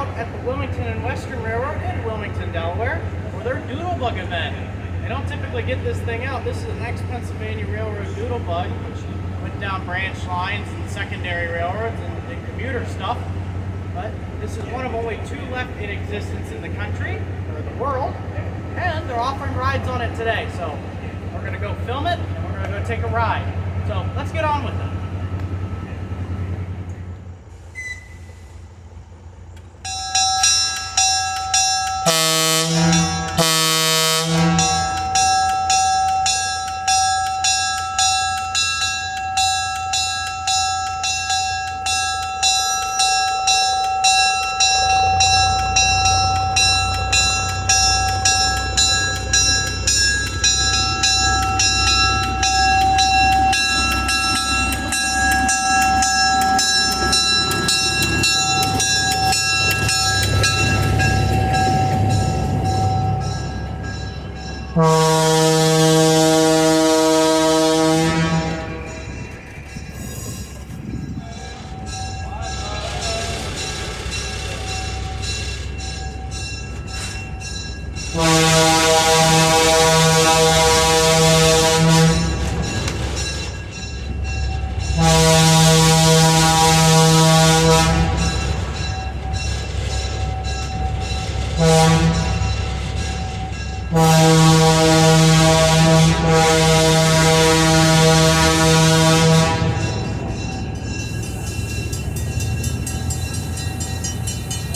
out at the Wilmington and Western Railroad in Wilmington, Delaware, for their Doodlebug event. They don't typically get this thing out. This is an ex-Pennsylvania Railroad Doodlebug, which went down branch lines and secondary railroads and commuter stuff. But this is one of only 2 left in existence in the country, or the world, and they're offering rides on it today. So we're going to go film it, and we're going to go take a ride. So let's get on with it.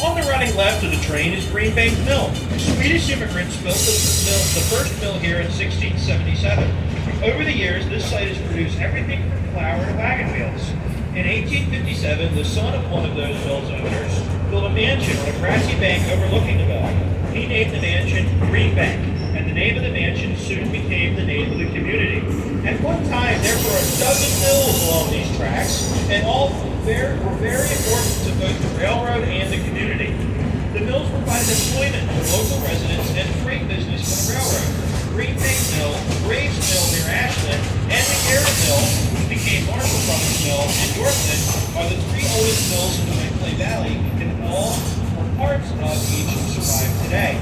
On the running left of the train is Green Bank Mill. Swedish immigrants built the first mill here in 1677. Over the years, this site has produced everything from flour to wagon wheels. In 1857, the son of one of those mill's owners built a mansion on a grassy bank overlooking the mill. He named the mansion Green Bank, and the name of the mansion soon became the name of the community. At one time, there were a dozen mills along these tracks, and all were very important to both the railroad and the community. The mills provided employment for local residents and freight business for the railroad. Green Bank Mill, Graves Mill near Ashland, and the Garrett Mill, which became Marshall Brothers Mill in Yorkton, are the 3 oldest mills in the Clay Valley, and all or parts of each survive today.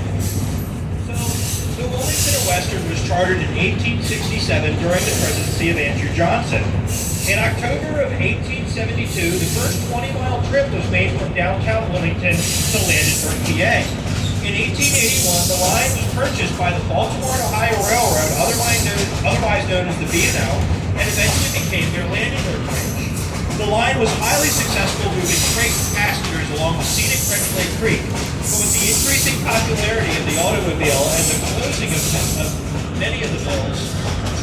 So, the Wilmington and Western was chartered in 1867 during the presidency of Andrew Johnson. In October of 1872, the first 20-mile trip was made from downtown Wilmington to Landisburg, PA. In 1881, the line was purchased by the Baltimore and Ohio Railroad, otherwise known as the B&O, and eventually became their landing range. The line was highly successful moving freight passengers along the scenic Red Clay Creek, but with the increasing popularity of the automobile and the closing of many of the mills,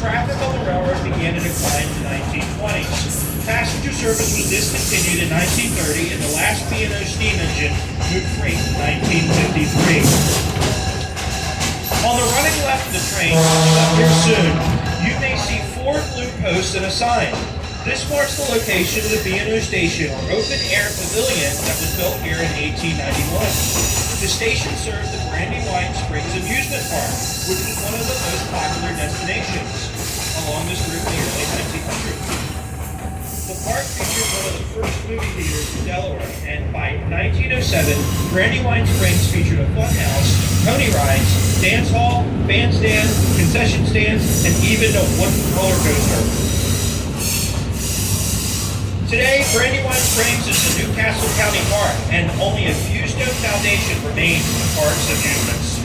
traffic on the railroad began to decline in the 1920s. Passenger service was discontinued in 1930, and the last B&O steam engine moved freight in 1953. On the running left of the train, up here soon, you may see 4 blue posts and a sign. This marks the location of the B&O station, or open-air pavilion, that was built here in 1891. The station served the Brandywine Springs Amusement Park, which was one of the most popular destinations along this route in the early 1900s. The park featured one of the first movie theaters in Delaware, and by 1907, Brandywine Springs featured a fun house, pony rides, dance hall, bandstand, concession stands, and even a wooden roller coaster. Today, Brandywine Springs is the Newcastle County Park, and only a few stone foundation remains in the park's amusements.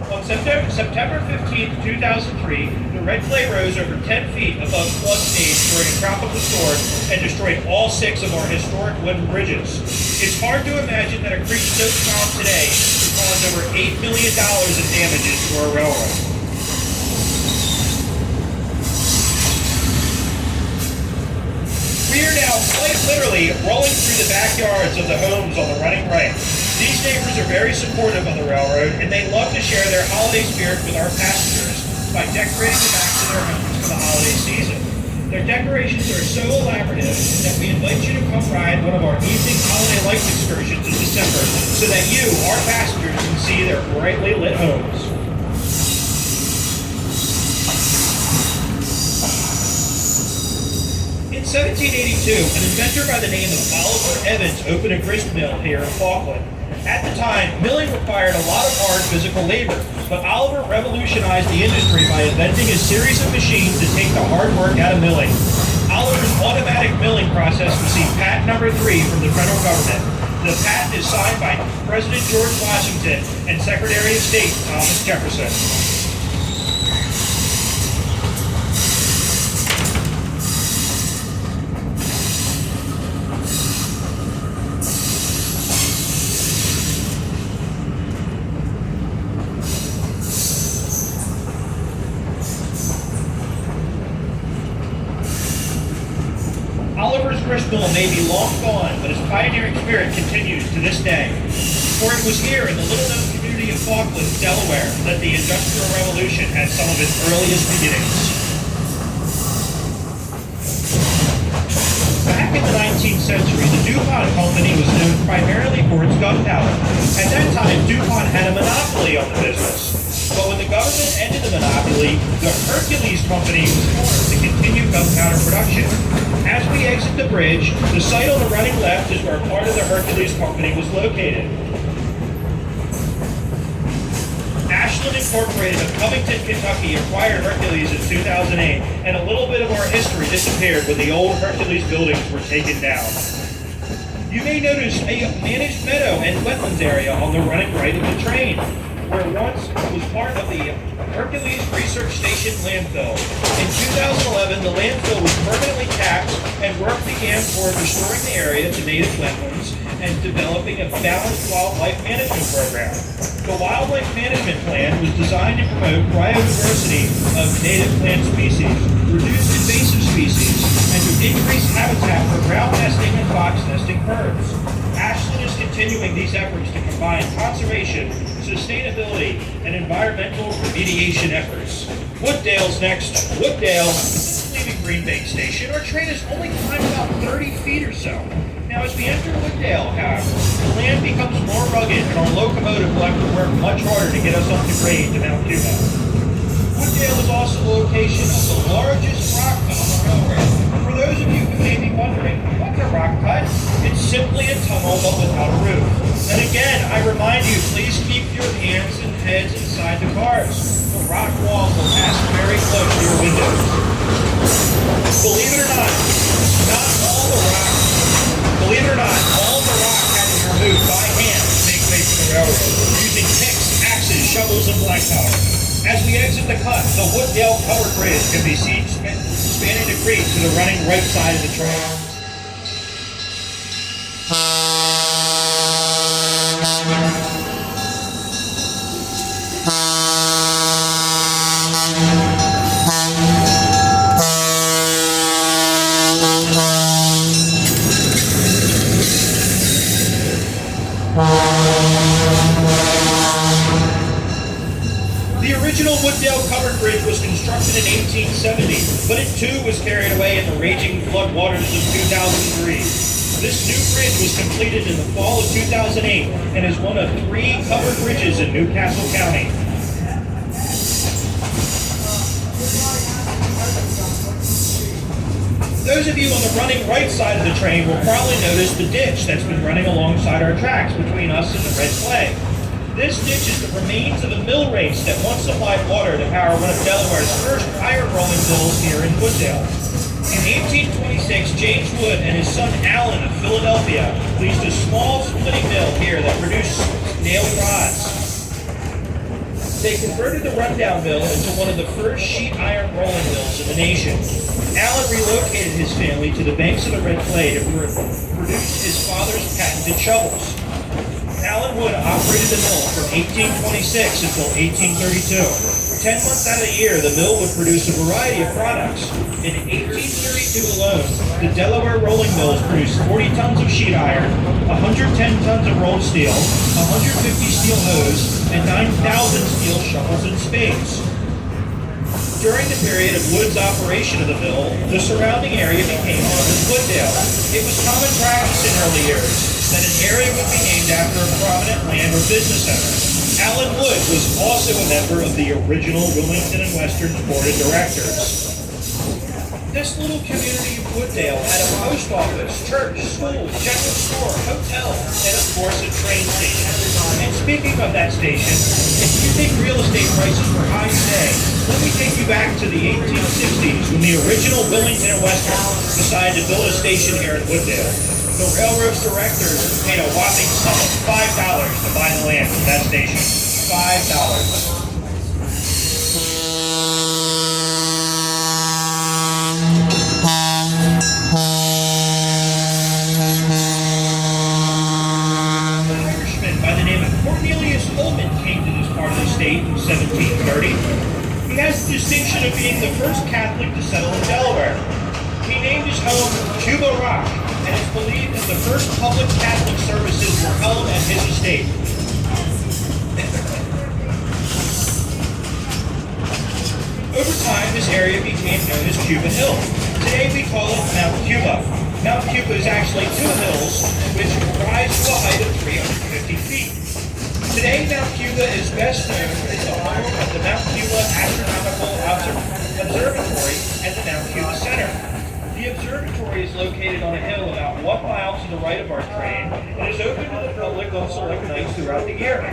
On September 15, 2003, the red clay rose over 10 feet above flood stage during a tropical storm and destroyed all 6 of our historic wooden bridges. It's hard to imagine that a creek so strong today could cause over $8 million in damages to our railroad. quite literally rolling through the backyards of the homes on the running right. These neighbors are very supportive of the railroad, and they love to share their holiday spirit with our passengers by decorating the backs of their homes for the holiday season. Their decorations are so elaborative that we invite you to come ride one of our evening holiday lights excursions in December so that you, our passengers, can see their brightly lit homes. In 1782, an inventor by the name of Oliver Evans opened a grist mill here in Falkland. At the time, milling required a lot of hard physical labor, but Oliver revolutionized the industry by inventing a series of machines to take the hard work out of milling. Oliver's automatic milling process received patent number 3 from the federal government. The patent is signed by President George Washington and Secretary of State Thomas Jefferson. Oliver's grist mill may be long gone, but his pioneering spirit continues to this day. For it was here in the little-known community of Falkland, Delaware, that the Industrial Revolution had some of its earliest beginnings. Back in the 19th century, the DuPont Company was known primarily for its gunpowder. At that time, DuPont had a monopoly on the business. But when the government ended the monopoly, the Hercules Company was formed to continue gunpowder production. As we exit the bridge, the site on the running left is where part of the Hercules Company was located. Ashland Incorporated of Covington, Kentucky acquired Hercules in 2008, and a little bit of our history disappeared when the old Hercules buildings were taken down. You may notice a managed meadow and wetlands area on the running right of the train, where once was part of the Hercules Research Station landfill. In 2011, the landfill was permanently capped and work began toward restoring the area to native wetlands and developing a balanced wildlife management program. The wildlife management plan was designed to promote biodiversity of native plant species, reduce invasive species, and to increase habitat for ground nesting and fox nesting birds. Ashland is continuing these efforts to combine conservation, sustainability, and environmental remediation efforts. Wooddale's next. Wooddale, leaving Green Bank Station, our train is only climbed about 30 feet or so. Now, as we enter Wooddale, however, the land becomes more rugged, and our locomotive will have to work much harder to get us up the grade to Mount Cuba. Wooddale is also the location of the largest rock cut on the railroad. For those of you who may be wondering, what's a rock cut? It's simply a tunnel but without a roof. And again, I remind you, please keep your hands and heads inside the cars. The rock walls will pass very close to your windows. Believe it or not, all the rock had to be removed by hand to make way for the railroad, using picks, axes, shovels, and black powder. As we exit the cut, the Wooddale covered bridge can be seen spanning the creek to the running right side of the train. The original Wooddale covered bridge was constructed in 1870, but it too was carried away in the raging flood waters of 2003. This new bridge was completed in the fall of 2008 and is one of 3 covered bridges in Newcastle County. Those of you on the running right side of the train will probably notice the ditch that's been running alongside our tracks between us and the red flag. This ditch is the remains of a mill race that once supplied water to power one of Delaware's first iron rolling mills here in Wooddale. In 1826, James Wood and his son Allen of Philadelphia leased a small splitting mill here that produced nailed rods. They converted the rundown mill into one of the first sheet iron rolling mills in the nation. Allen relocated his family to the banks of the Red Clay to produce his father's patented shovels. Allen Wood operated the mill from 1826 until 1832. 10 months out of the year, the mill would produce a variety of products. In 1832 alone, the Delaware rolling mills produced 40 tons of sheet iron, 110 tons of rolled steel, 150 steel hoes, and 9,000 steel shovels and spades. During the period of Wood's operation of the mill, the surrounding area became known as Wooddale. It was common practice in early years that an area would be named after a prominent land or business owner. Allen Wood was also a member of the original Wilmington and Western Board of Directors. This little community of Wooddale had a post office, church, school, general store, hotel, and of course a train station. And speaking of that station, if you think real estate prices were high today, let me take you back to the 1860s when the original Wilmington and Western decided to build a station here in Wooddale. The railroad's directors paid a whopping sum of $5 to buy the land from that station. $5. In 1730. He has the distinction of being the first Catholic to settle in Delaware. He named his home Cuba Rock, and is believed that the first public Catholic services were held at his estate. Over time, this area became known as Cuba Hill. Today we call it Mount Cuba. Mount Cuba is actually two hills which rise to a height of 350 feet. Today, Mount Cuba is best known as the home of the Mount Cuba Astronomical Observatory and the Mount Cuba Center. The observatory is located on a hill about 1 mile to the right of our train and is open to the public on select nights throughout the year.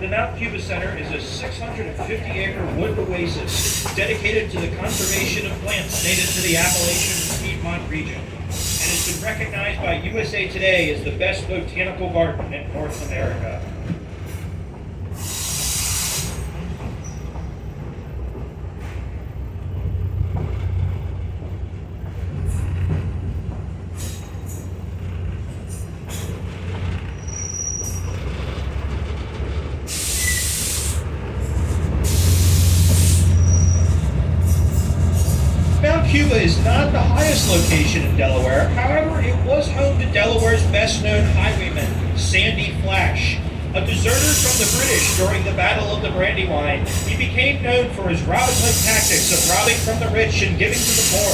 The Mount Cuba Center is a 650-acre wood oasis dedicated to the conservation of plants native to the Appalachian and Piedmont region, and has been recognized by USA Today as the best botanical garden in North America. Cuba is not the highest location in Delaware. However, it was home to Delaware's best-known highwayman, Sandy Flash. A deserter from the British during the Battle of the Brandywine, he became known for his Robin Hood tactics of robbing from the rich and giving to the poor.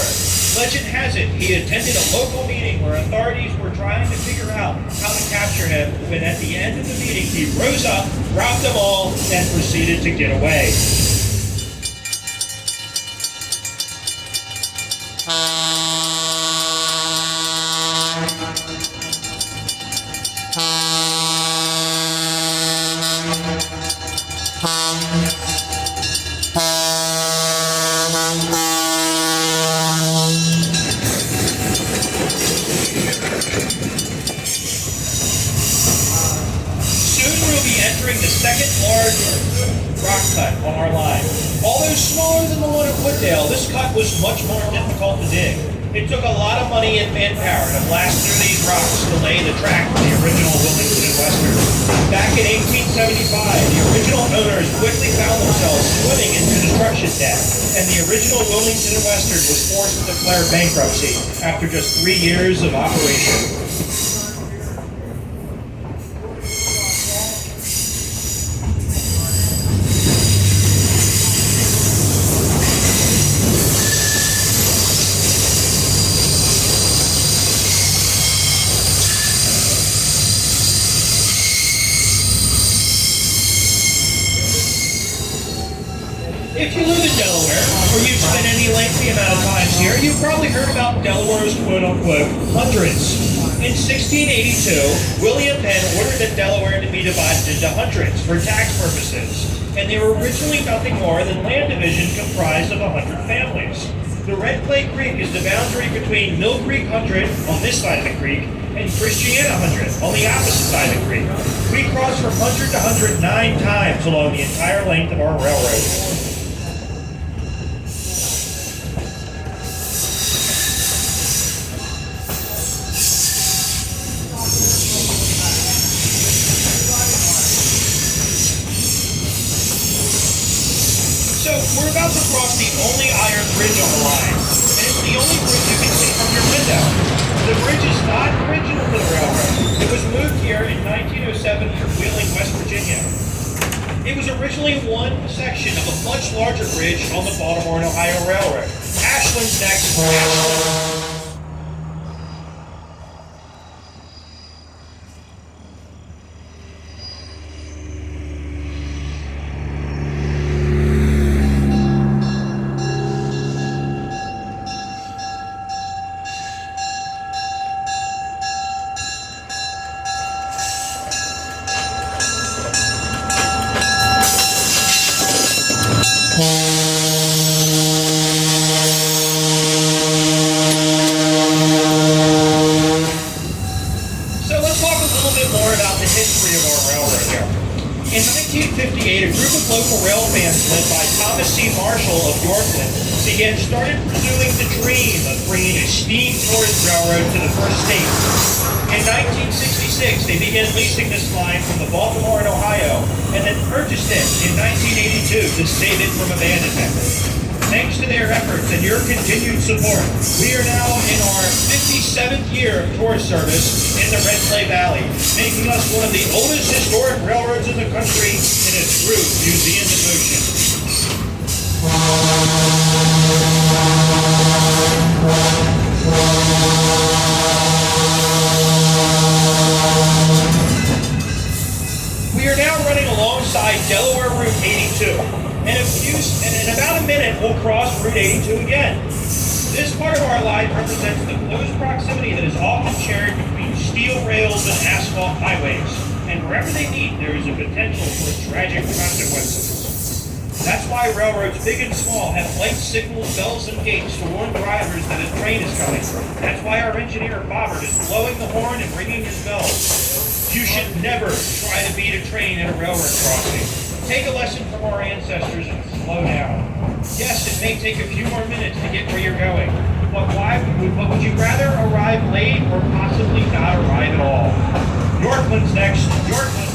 Legend has it, he attended a local meeting where authorities were trying to figure out how to capture him, when at the end of the meeting he rose up, robbed them all, and proceeded to get away. Entering the second large rock cut on our line. Although smaller than the one at Wooddale, this cut was much more difficult to dig. It took a lot of money and manpower to blast through these rocks to lay the track for the original Wilmington and Western. Back in 1875, the original owners quickly found themselves swimming into destruction debt, and the original Wilmington and Western was forced to declare bankruptcy after just 3 years of operation. If you live in Delaware, or you've spent any lengthy amount of time here, you've probably heard about Delaware's quote-unquote hundreds. In 1682, William Penn ordered that Delaware to be divided into hundreds for tax purposes, and they were originally nothing more than land division comprised of 100 families. The Red Clay Creek is the boundary between Mill Creek Hundred on this side of the creek and Christiana Hundred on the opposite side of the creek. We crossed from hundred to hundred 9 times along the entire length of our railroad. only iron bridge on the line, and it's the only bridge you can see from your window. The bridge is not original to the railroad. It was moved here in 1907 from Wheeling, West Virginia. It was originally one section of a much larger bridge on the Baltimore and Ohio Railroad. Ashland's next. Ashland. In 1958, a group of local rail fans led by Thomas C. Marshall of Yorkland started pursuing the dream of bringing a steam tourist railroad to the first state. In 1966, they began leasing this line from the Baltimore and Ohio, and then purchased it in 1982 to save it from abandonment. Thanks to their efforts and your continued support, we are now in our 57th year of tour service in the Red Clay Valley, making us one of the oldest historic railroads in the country and a true museum in motion. We are now running alongside Delaware Route 82. And in about a minute, we'll cross Route 82 again. This part of our line represents the close proximity that is often shared between steel rails and asphalt highways. And wherever they meet, there is a potential for tragic consequences. That's why railroads, big and small, have light signals, bells, and gates to warn drivers that a train is coming. That's why our engineer, Bobbert, is blowing the horn and ringing his bell. You should never try to beat a train at a railroad crossing. Take a lesson from our ancestors and slow down. Yes, it may take a few more minutes to get where you're going, but would you rather arrive late or possibly not arrive at all? Yorkland's next. Yorkland.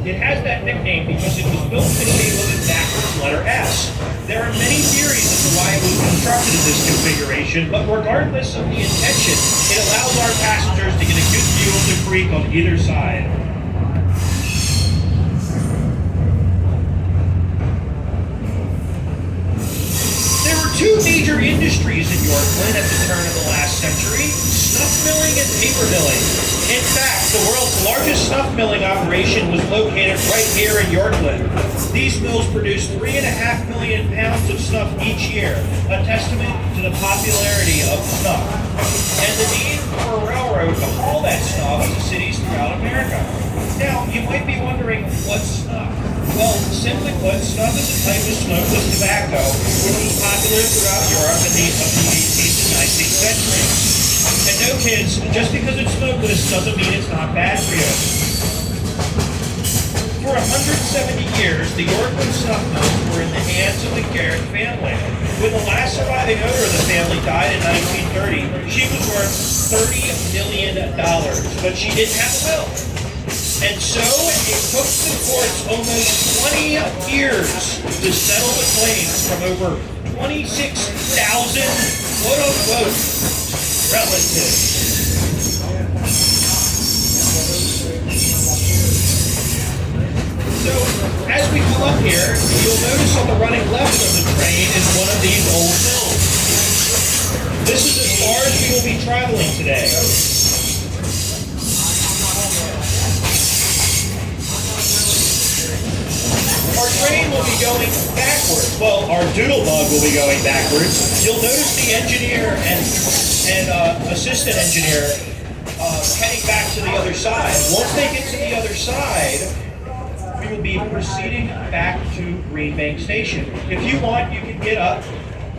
It has that nickname because it was built in the shape of a backwards letter S. There are many theories as to why it was constructed in this configuration, but regardless of the intention, it allows our passengers to get a good view of the creek on either side. There were two major industries in Yorkland at the turn of the last century: snuff milling and paper milling. In fact, the world's largest snuff milling operation was located right here in Yorkland. These mills produce 3.5 million pounds of snuff each year, a testament to the popularity of snuff, and the need for a railroad to haul that snuff to cities throughout America. Now, you might be wondering, what's snuff? Well, simply put, snuff is a type of smokeless tobacco which was popular throughout Europe in the 18th and 19th century. And no, kids, just because it's smokeless doesn't mean it's not bad for you. For 170 years, the Yorkland snuff mills were in the hands of the Garrett family. When the last surviving owner of the family died in 1930, she was worth $30 million, but she didn't have a will. And so it took the courts almost 20 years to settle the claims from over 26,000 quote-unquote relatives. So, as we come up here, you'll notice on the running left of the train is one of these old mills. This is as far as we will be traveling today. Our train will be going backwards. Well, our Doodlebug will be going backwards. You'll notice the engineer and assistant engineer heading back to the other side. Once they get to the other side, we will be proceeding back to Green Bank Station. If you want, you can get up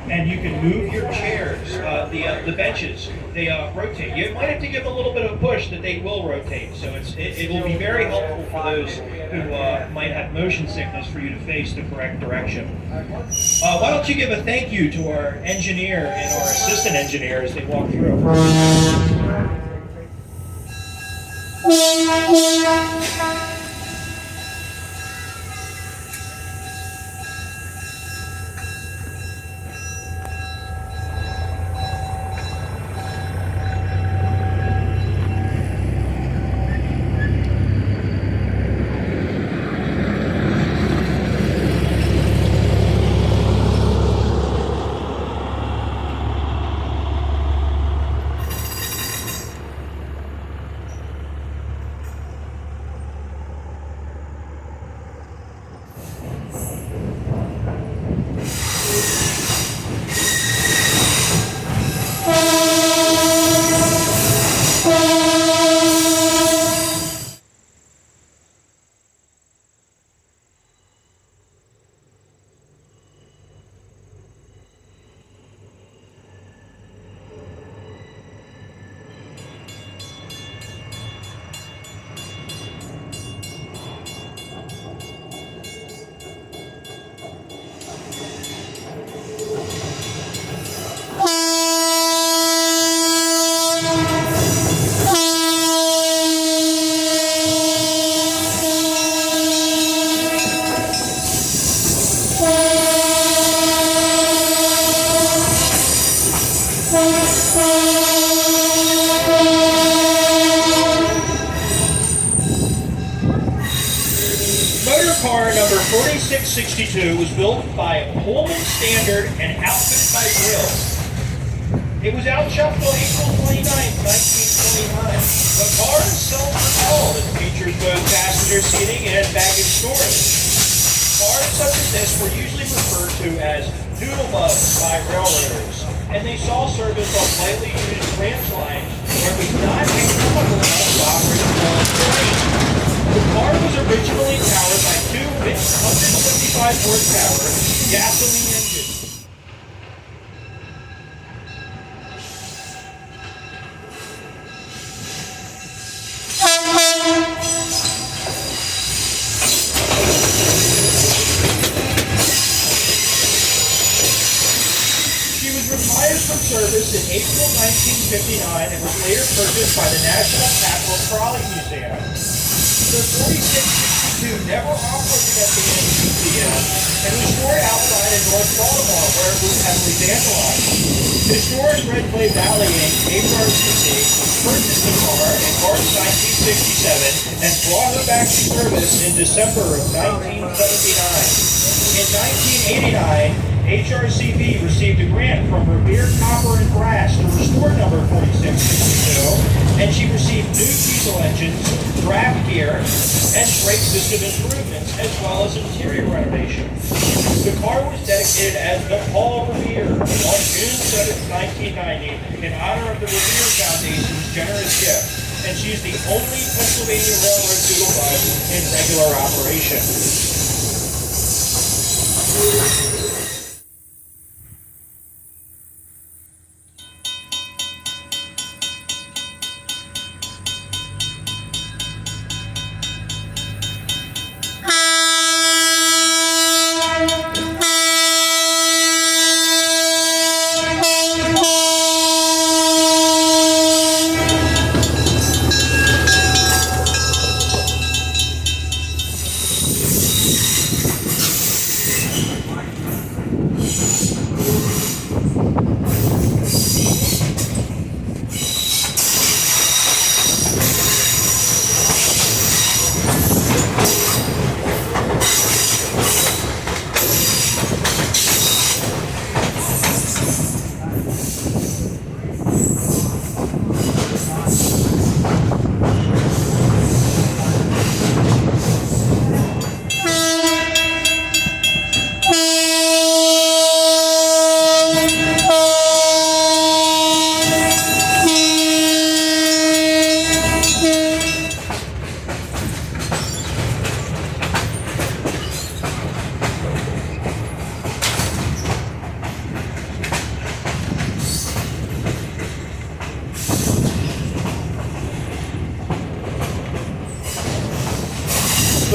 and you can move your chairs, the benches. They rotate. You might have to give a little bit of a push that they will rotate. So it will be very helpful for those who might have motion sickness for you to face the correct direction. Why don't you give a thank you to our engineer and our assistant engineer as they walk through. Motor car number 4662 was built by Pullman Standard and outfitted by Grill. It was outshipped on April 29, 1929. The car is self-propelled and features both passenger seating and baggage storage. Cars such as this were usually referred to as Doodlebugs by railroaders, and they saw service on lightly used branch lines where it was not economical enough to operate on terrain. The car was originally powered by two 175 horsepower gasoline engines. She was retired from service in April 1959 and was later purchased by the National Capital Trolley Museum. The 4662 never operated at the NCCM and was stored outside in North Baltimore where it was heavily vandalized. Historic Red Clay Valley Inc., HRCC, purchased the car in March 1967 and brought her back to service in December of 1979. In 1989, HRCP received a grant from Revere Copper and Brass to restore number 4662, and she received new diesel engines, draft gear, and brake system improvements, as well as interior renovation. The car was dedicated as the Paul Revere on June 7, 1990, in honor of the Revere Foundation's generous gift, and she is the only Pennsylvania Railroad Doodlebug in regular operation.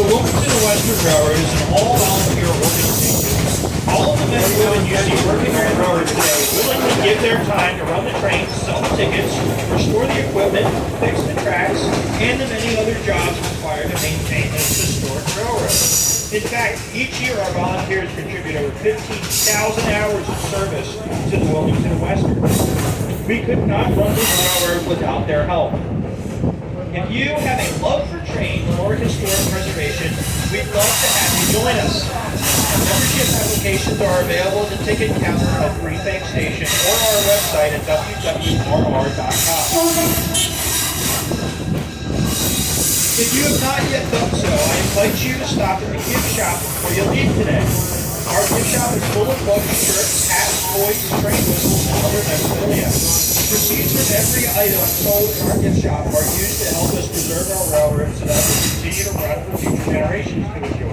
The Wilmington and Western Railroad is an all-volunteer organization. All of the men and women you see working on the railroad today willingly give their time to run the trains, sell the tickets, restore the equipment, fix the tracks, and the many other jobs required to maintain this historic railroad. In fact, each year our volunteers contribute over 15,000 hours of service to the Wilmington and Western. We could not run this railroad without their help. If you have a love for trains or historic preservation, we'd love to have you join us. Membership applications are available at the ticket counter at Green Bank Station or our website at www.rr.com. If you have not yet done so, I invite you to stop at the gift shop before you leave today. Our gift shop is full of books, shirts, hats, toys, train whistles, and other memorabilia. Proceeds from every item sold in our gift shop are used to help us preserve our railroad so that we continue to run for future generations to enjoy.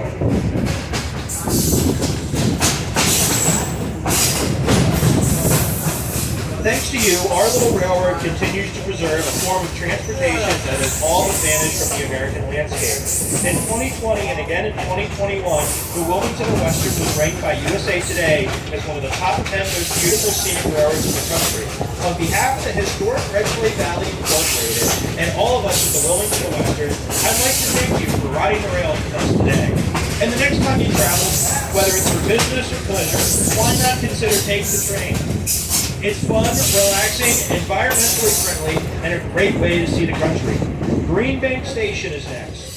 Thanks to you, our little railroad continues to preserve a form of transportation that is all advantage from the American landscape. In 2020 and again in 2021, the Wilmington and Western was ranked by USA Today as one of the top 10 most beautiful scenic railroads in the country. On behalf of the historic Red Clay Valley Incorporated and all of us at the Wilmington and Western, I'd like to thank you for riding the rails with us today. And the next time you travel, whether it's for business or pleasure, why not consider taking the train? It's fun, relaxing, environmentally friendly, and a great way to see the country. Green Bank Station is next.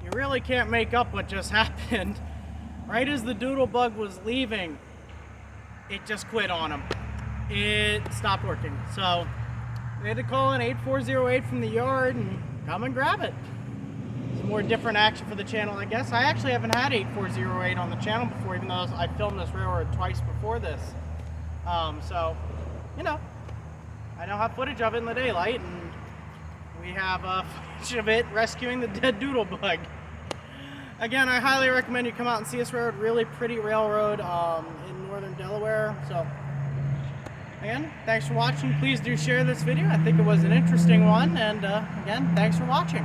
You really can't make up what just happened. Right as the Doodlebug was leaving, it just quit on him. It stopped working. So they had to call in 8408 from the yard and come and grab it. Some more different action for the channel, I guess. I actually haven't had 8408 on the channel before, even though I filmed this railroad twice before this. So, you know, I now have footage of it in the daylight, and we have footage of it rescuing the dead Doodlebug. Again, I highly recommend you come out and see this railroad. Really pretty railroad in northern Delaware. So, again, thanks for watching. Please do share this video. I think it was an interesting one. And again, thanks for watching.